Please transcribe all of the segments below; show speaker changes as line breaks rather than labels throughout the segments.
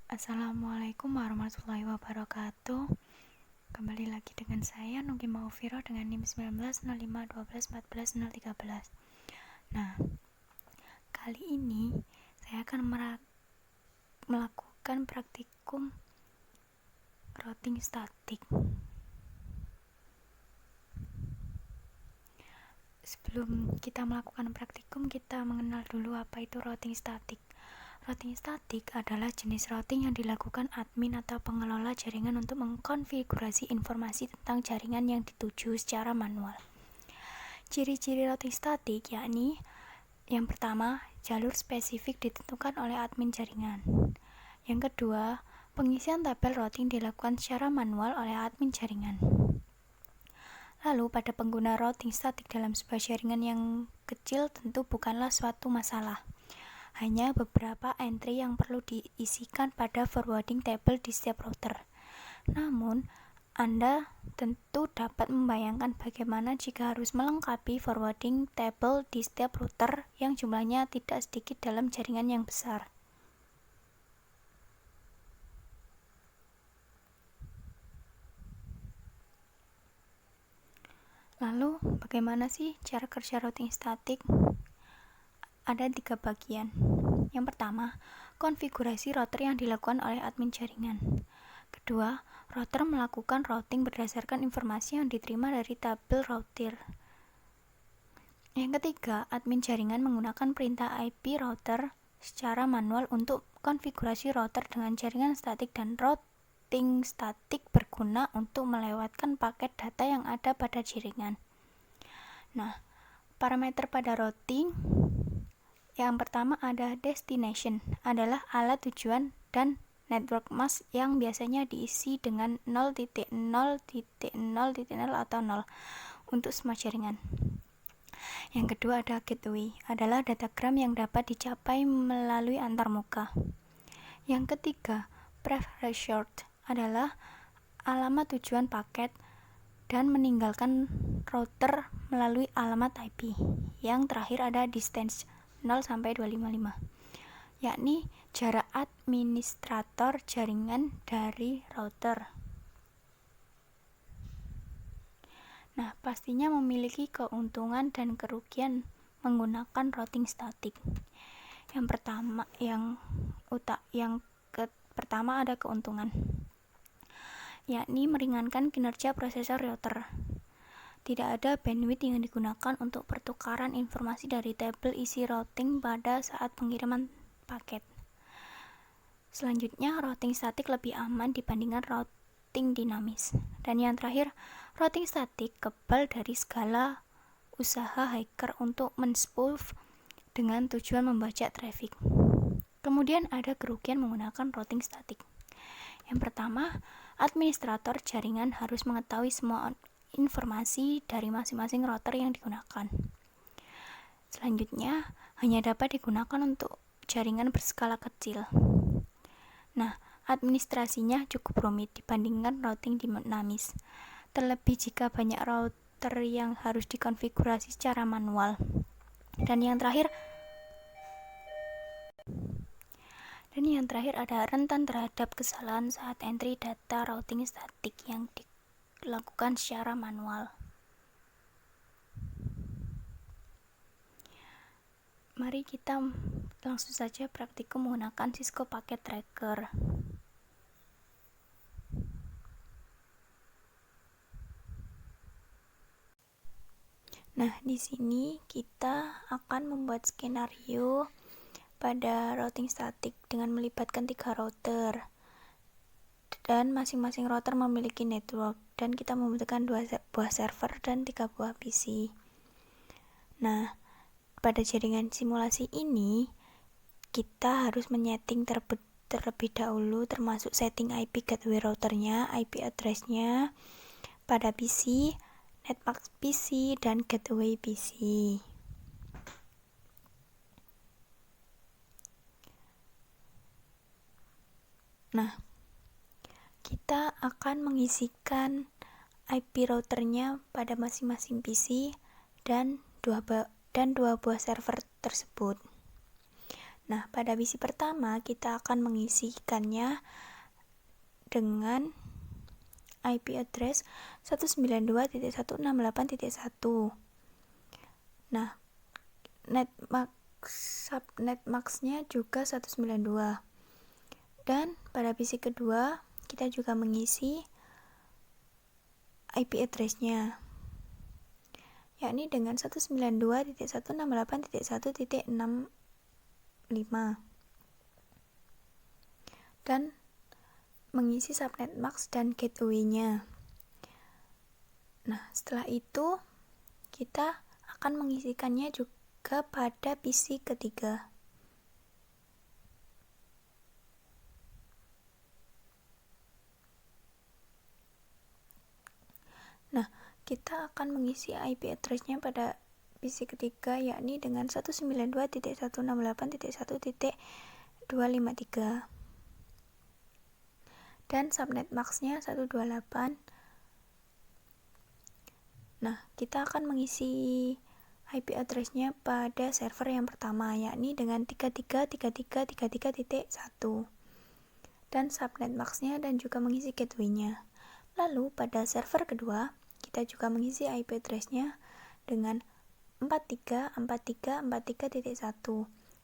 Assalamualaikum warahmatullahi wabarakatuh. Kembali lagi dengan saya Nugi Maufiro dengan NIM 190512141013. Nah, kali ini saya akan melakukan praktikum routing statik. Sebelum kita melakukan praktikum, kita mengenal dulu apa itu routing statik. Routing statik adalah jenis routing yang dilakukan admin atau pengelola jaringan untuk mengkonfigurasi informasi tentang jaringan yang dituju secara manual. Ciri-ciri routing statik yakni yang pertama, jalur spesifik ditentukan oleh admin jaringan. Yang kedua, pengisian tabel routing dilakukan secara manual oleh admin jaringan. Lalu pada pengguna routing statik dalam sebuah jaringan yang kecil tentu bukanlah suatu masalah. Hanya beberapa entry yang perlu diisikan pada forwarding table di setiap router. Namun, Anda tentu dapat membayangkan bagaimana jika harus melengkapi forwarding table di setiap router yang jumlahnya tidak sedikit dalam jaringan yang besar. Lalu, bagaimana sih cara kerja routing statik? Ada 3 bagian. Yang pertama, konfigurasi router yang dilakukan oleh admin jaringan. Kedua, router melakukan routing berdasarkan informasi yang diterima dari tabel router. Yang ketiga, admin jaringan menggunakan perintah IP router secara manual untuk konfigurasi router dengan jaringan statik, dan routing statik berguna untuk melewatkan paket data yang ada pada jaringan. Nah, parameter pada routing yang pertama ada destination, adalah alat tujuan dan network mask yang biasanya diisi dengan 0.0.0.0 atau 0 untuk semua jaringan. Yang kedua ada gateway, adalah datagram yang dapat dicapai melalui antarmuka. Yang ketiga, prefetch adalah alamat tujuan paket dan meninggalkan router melalui alamat IP. Yang terakhir ada distance 0-255, yakni jarak administrator jaringan dari router. Nah, pastinya memiliki keuntungan dan kerugian menggunakan routing statik. Yang pertama ada keuntungan, yakni meringankan kinerja prosesor router. Tidak ada bandwidth yang digunakan untuk pertukaran informasi dari tabel isi routing pada saat pengiriman paket. Selanjutnya, routing statik lebih aman dibandingkan routing dinamis. Dan yang terakhir, routing statik kebal dari segala usaha hacker untuk men-spoof dengan tujuan membajak traffic. Kemudian ada kerugian menggunakan routing statik. Yang pertama, administrator jaringan harus mengetahui semua informasi dari masing-masing router yang digunakan. Selanjutnya, hanya dapat digunakan untuk jaringan berskala kecil. Nah, administrasinya cukup rumit dibandingkan routing dinamis, terlebih jika banyak router yang harus dikonfigurasi secara manual. Dan yang terakhir ada rentan terhadap kesalahan saat entry data routing statik yang dilakukan secara manual. Mari kita langsung saja praktikum menggunakan Cisco Packet Tracker. Nah, di sini kita akan membuat skenario pada routing statik dengan melibatkan 3 router. Dan masing-masing router memiliki network, dan kita membutuhkan 2 buah server dan 3 buah PC. Nah, pada jaringan simulasi ini kita harus menyeting terlebih dahulu, termasuk setting IP gateway routernya, IP address-nya pada PC, netmask PC, dan gateway PC. Nah, kita akan mengisikan IP routernya pada masing-masing PC dan dua buah server tersebut. Nah, pada PC pertama kita akan mengisikannya dengan IP address 192.168.1. Nah, subnet max-nya juga 192. Dan pada PC kedua kita juga mengisi IP address-nya, yakni dengan 192.168.1.65 dan mengisi subnet max dan gateway-nya. Nah, setelah itu kita akan mengisikannya juga pada PC ketiga. Nah, kita akan mengisi IP address-nya pada PC ketiga, yakni dengan 192.168.1.253 dan subnet max-nya 128. Nah, kita akan mengisi IP address-nya pada server yang pertama, yakni dengan 33.33.33.1 dan subnet max-nya dan juga mengisi gateway-nya. Lalu pada server kedua kita juga mengisi IP address-nya dengan 43.43.43.1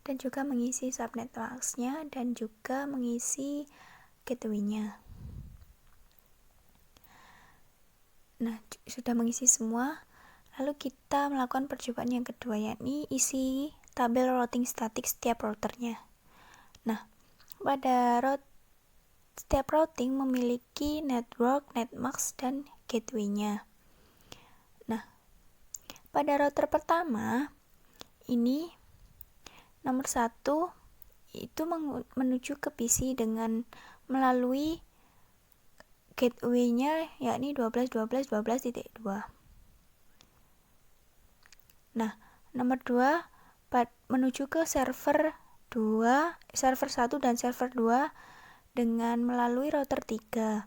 dan juga mengisi subnet max-nya dan juga mengisi gateway-nya. Nah, sudah mengisi semua, lalu kita melakukan percobaan yang kedua, yakni isi tabel routing statik setiap routernya. Nah, pada setiap routing memiliki network, netmax, dan gateway-nya. Nah, pada router pertama ini nomor 1 itu menuju ke PC dengan melalui gateway-nya yakni 12.12.12.2. Nah, nomor 2 menuju ke server 1 dan server 2 dengan melalui router 3.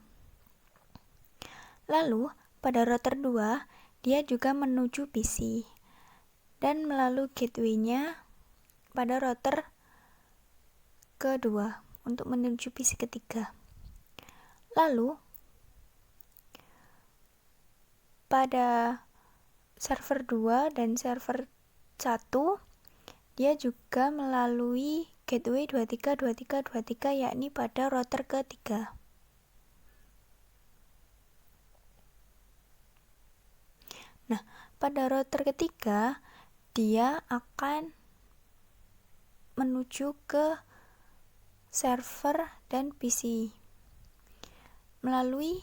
Lalu, pada router 2 dia juga menuju PC dan melalui gateway-nya pada router kedua untuk menuju PC ketiga. Lalu pada server 2 dan server 1 dia juga melalui gateway 23.23.23 yakni pada router ketiga. Nah, pada router ketiga dia akan menuju ke server dan PC melalui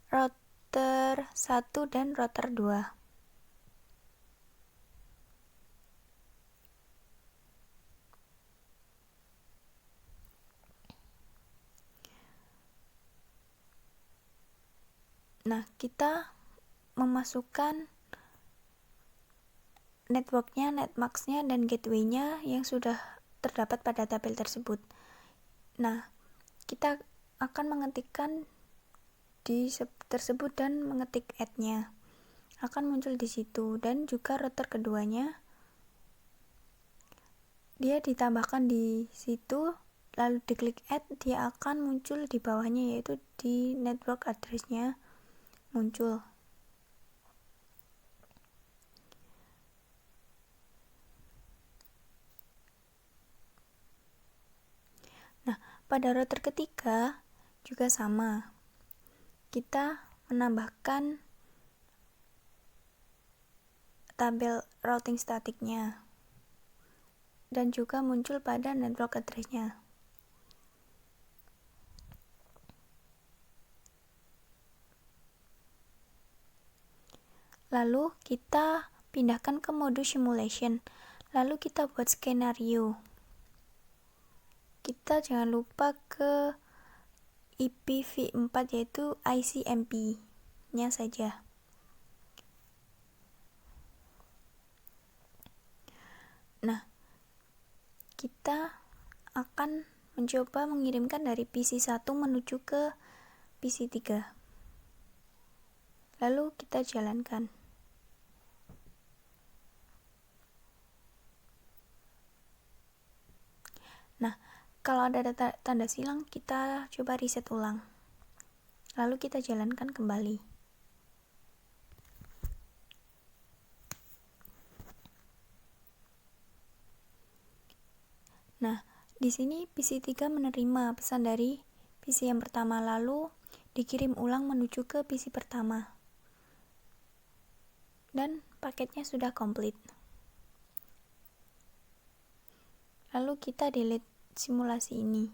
router 1 dan router 2. Nah, kita memasukkan networknya, netmax-nya, dan gateway-nya yang sudah terdapat pada tabel tersebut. Nah, kita akan mengetikkan di tersebut dan mengetik add-nya akan muncul di situ, dan juga router keduanya dia ditambahkan di situ, lalu diklik add, dia akan muncul di bawahnya yaitu di network address-nya muncul. Nah, pada router ketiga juga sama, kita menambahkan tabel routing statiknya dan juga muncul pada network address-nya. Lalu kita pindahkan ke mode simulation, lalu kita buat skenario. Kita jangan lupa ke IPv4 yaitu ICMP-nya saja. Nah, kita akan mencoba mengirimkan dari PC 1 menuju ke PC 3. Lalu kita jalankan. Kalau ada tanda silang, kita coba reset ulang. Lalu kita jalankan kembali. Nah, di sini PC3 menerima pesan dari PC yang pertama, lalu dikirim ulang menuju ke PC pertama. Dan paketnya sudah komplit. Lalu kita delete simulasi ini.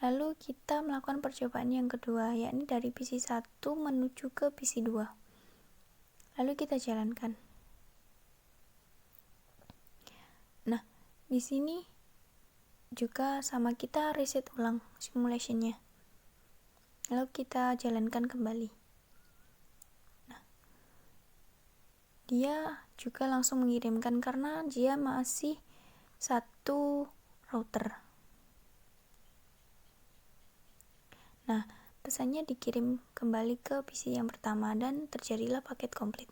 Lalu kita melakukan percobaan yang kedua, yakni dari PC1 menuju ke PC2. Lalu kita jalankan. Nah, di sini juga sama, kita reset ulang simulationnya. Lalu kita jalankan kembali. Nah, dia juga langsung mengirimkan karena dia masih satu router. Nah, pesannya dikirim kembali ke PC yang pertama dan terjadilah paket komplit.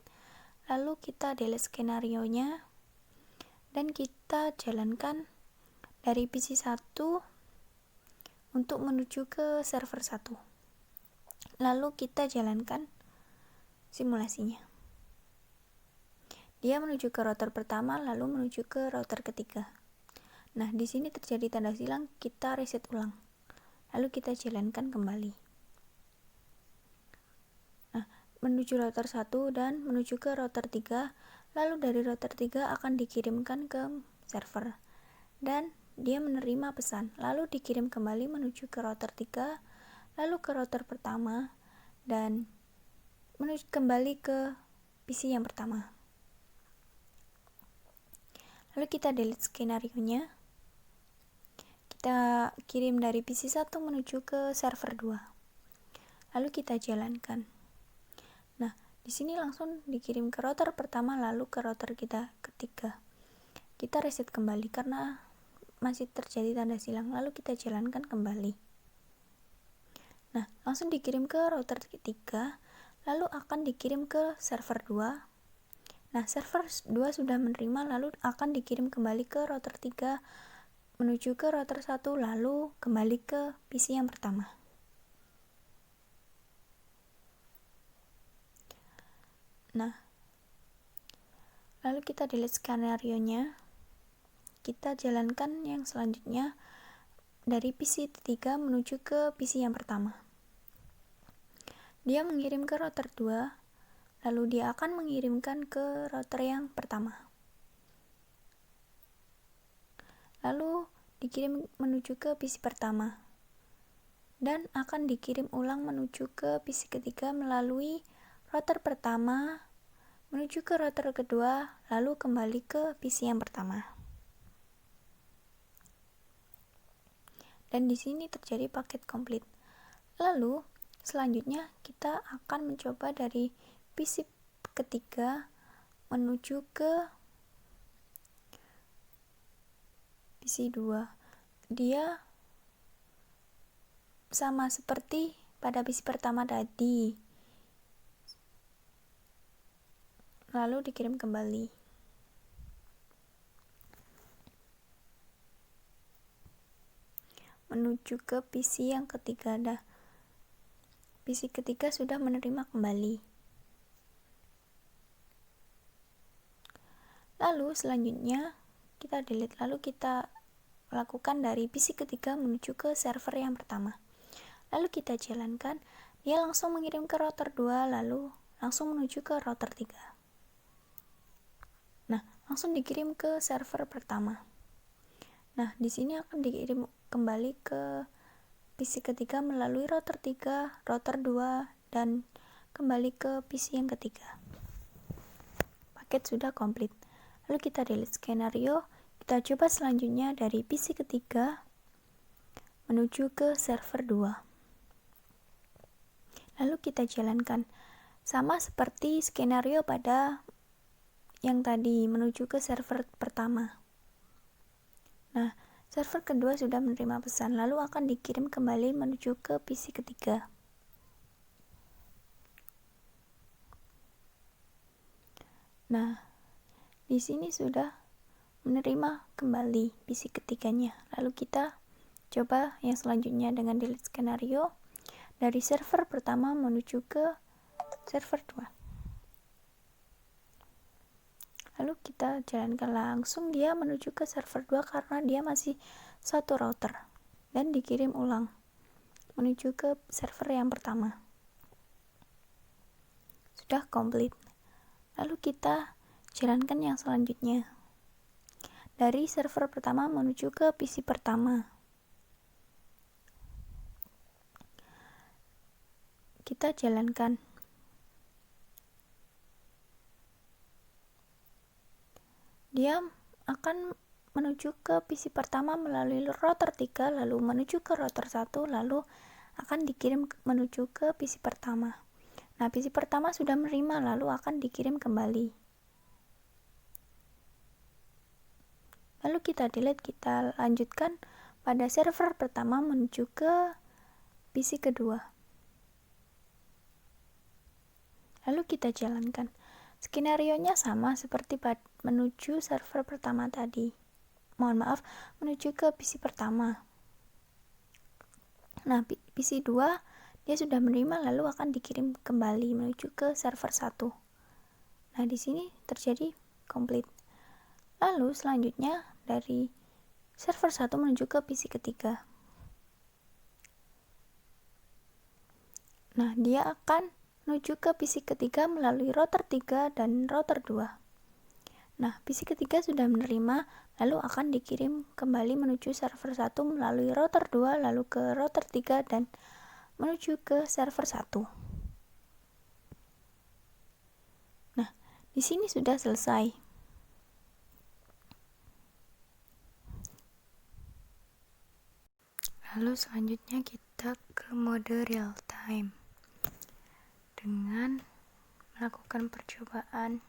Lalu kita delete skenario-nya dan kita jalankan dari PC1 untuk menuju ke server 1. Lalu kita jalankan simulasinya. Dia menuju ke router pertama, lalu menuju ke router ketiga. Nah, di sini terjadi tanda silang, kita reset ulang. Lalu kita jalankan kembali. Nah, menuju router 1 dan menuju ke router 3, lalu dari router 3 akan dikirimkan ke server. Dan dia menerima pesan, lalu dikirim kembali menuju ke router 3, lalu ke router pertama, dan menuju kembali ke PC yang pertama. Lalu kita delete skenario-nya. Kita kirim dari PC1 menuju ke server 2. Lalu kita jalankan. Nah, di sini langsung dikirim ke router pertama, lalu ke router kita ketiga. Kita reset kembali karena masih terjadi tanda silang. Lalu kita jalankan kembali. Nah, langsung dikirim ke router ketiga, lalu akan dikirim ke server 2. Nah, server 2 sudah menerima, lalu akan dikirim kembali ke router 3 menuju ke router 1, lalu kembali ke PC yang pertama. Nah, lalu kita delete skenario-nya. Kita jalankan yang selanjutnya dari PC 3 menuju ke PC yang pertama. Dia mengirim ke router 2, lalu dia akan mengirimkan ke router yang pertama. Lalu dikirim menuju ke PC pertama. Dan akan dikirim ulang menuju ke PC ketiga melalui router pertama, menuju ke router kedua, lalu kembali ke PC yang pertama. Dan di sini terjadi paket komplit. Lalu selanjutnya kita akan mencoba dari PC ketiga menuju ke PC 2. Dia sama seperti pada PC pertama tadi. Lalu dikirim kembali. Menuju ke PC yang ketiga. PC ketiga sudah menerima kembali. Lalu selanjutnya kita delete, lalu kita lakukan dari PC ketiga menuju ke server yang pertama. Lalu kita jalankan, dia langsung mengirim ke router 2, lalu langsung menuju ke router 3. Nah, langsung dikirim ke server pertama. Nah, di sini akan dikirim kembali ke PC ketiga melalui router 3, router 2, dan kembali ke PC yang ketiga. Paket sudah komplit. Lalu kita delete skenario. Kita coba selanjutnya dari PC ketiga menuju ke server 2. Lalu kita jalankan. Sama seperti skenario pada yang tadi menuju ke server pertama. Nah, server kedua sudah menerima pesan, lalu akan dikirim kembali menuju ke PC ketiga. Nah, di sini sudah menerima kembali PC ketiganya. Lalu kita coba yang selanjutnya dengan delete skenario dari server pertama menuju ke server 2. Lalu kita jalankan langsung dia menuju ke server 2 karena dia masih satu router dan dikirim ulang menuju ke server yang pertama. Sudah komplit. Lalu kita jalankan yang selanjutnya dari server pertama menuju ke PC pertama. Kita jalankan. Dia akan menuju ke PC pertama melalui router 3, lalu menuju ke router 1, lalu akan dikirim menuju ke PC pertama. Nah, PC pertama sudah menerima, lalu akan dikirim kembali. Lalu kita delete, kita lanjutkan pada server pertama menuju ke PC kedua. Lalu kita jalankan. Skenario-nya sama seperti menuju server pertama tadi. Mohon maaf, menuju ke PC pertama. Nah, PC 2 dia sudah menerima lalu akan dikirim kembali menuju ke server 1. Nah, di sini terjadi komplit. Lalu selanjutnya dari server 1 menuju ke PC ketiga. Nah, dia akan menuju ke PC ketiga melalui router 3 dan router 2. Nah, PC ketiga sudah menerima, lalu akan dikirim kembali menuju server 1 melalui router 2, lalu ke router 3 dan menuju ke server 1. Nah, di sini sudah selesai. Lalu selanjutnya kita ke mode real time dengan melakukan percobaan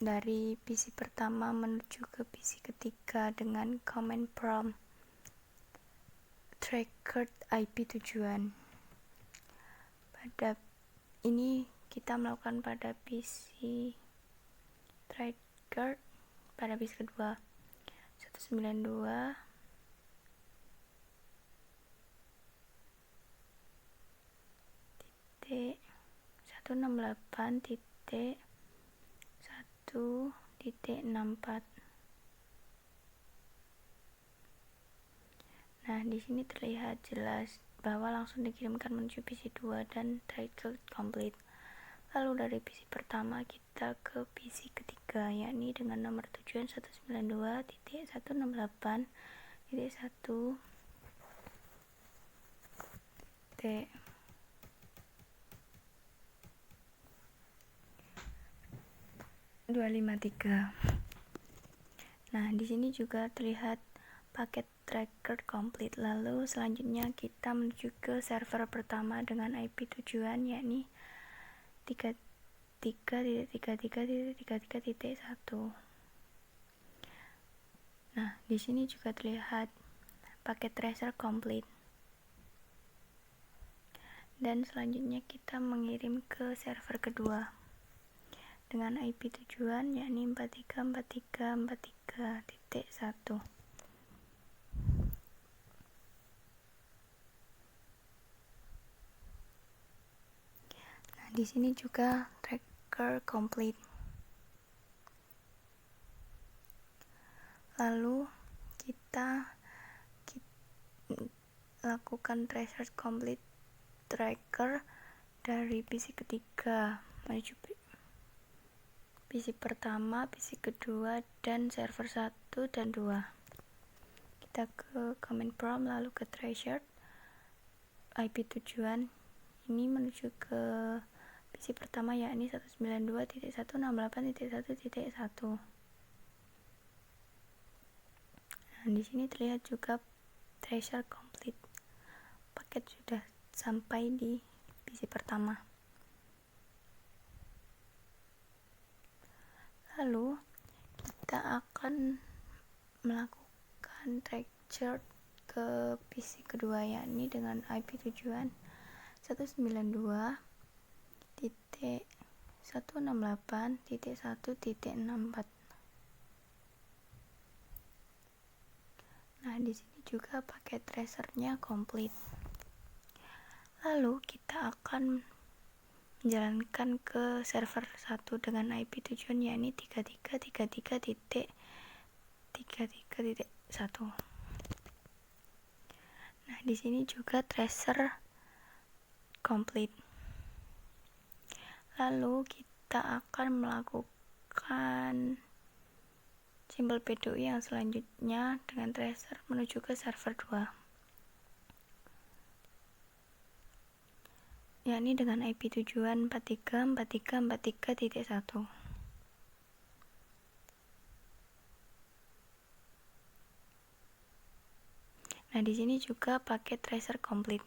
dari PC pertama menuju ke PC ketiga dengan command prompt tracker IP tujuan. Pada ini kita melakukan pada PC tracker pada PC kedua 192 168.1.64. Nah, di sini terlihat jelas bahwa langsung dikirimkan menuju PC 2 dan tracker complete. Lalu dari PC pertama kita ke PC ketiga, yakni dengan nomor tujuan 192.168.253. Nah, di sini juga terlihat paket tracker complete. Lalu selanjutnya kita menuju ke server pertama dengan IP tujuan yakni 33.33.33.1. Nah, di sini juga terlihat paket tracer complete. Dan selanjutnya kita mengirim ke server kedua dengan IP tujuan yakni 43.43.43.1. Di sini juga tracker complete. Lalu kita lakukan tracer complete tracker dari PC ketiga menuju PC pertama, PC kedua, dan server 1 dan 2. Kita ke command prompt lalu ke tracer IP tujuan ini menuju ke PC pertama yakni 192.168.1.1. Nah, di sini terlihat juga tracer complete. Paket sudah sampai di PC pertama. Lalu kita akan melakukan tracer ke PC kedua yakni dengan IP tujuan 192.168.1.1. 168.1.64. Nah, di sini juga pakai tracernya komplit. Lalu kita akan menjalankan ke server 1 dengan IP tujuan yakni 3333.33.1. Nah, di sini juga tracer komplit. Lalu kita akan melakukan simbol PDUI yang selanjutnya dengan tracer menuju ke server 2, yakni dengan IP tujuan 434343.1. Nah, di sini juga pakai tracer komplit.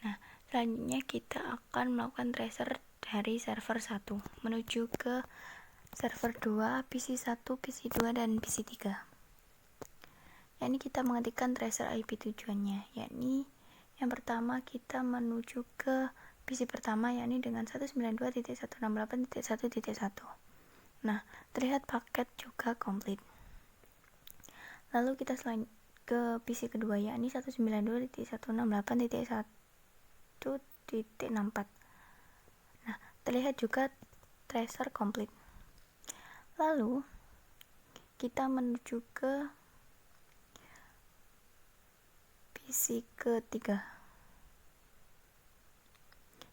Nah, selanjutnya kita akan melakukan tracer dari server 1 menuju ke server 2, PC1, PC2, dan PC3. Yakni kita mengetikkan tracer IP tujuannya, yakni yang pertama kita menuju ke PC pertama yakni dengan 192.168.1.1. Nah, terlihat paket juga komplit. Lalu kita ke PC kedua yakni 192.168.1.64. Nah, terlihat juga tracer komplit. Lalu kita menuju ke PC ketiga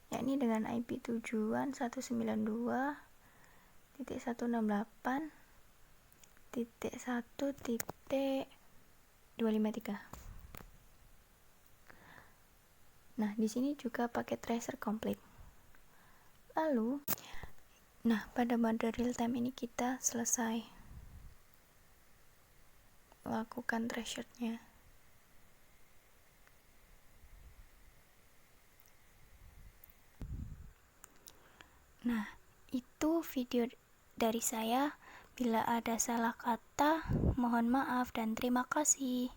yakni dengan IP tujuan 192.168.1.253. Nah, di sini juga pakai tracer komplit. Lalu, pada mode real time ini kita selesai lakukan tracernya. Nah, itu video dari saya. Bila ada salah kata, mohon maaf dan terima kasih.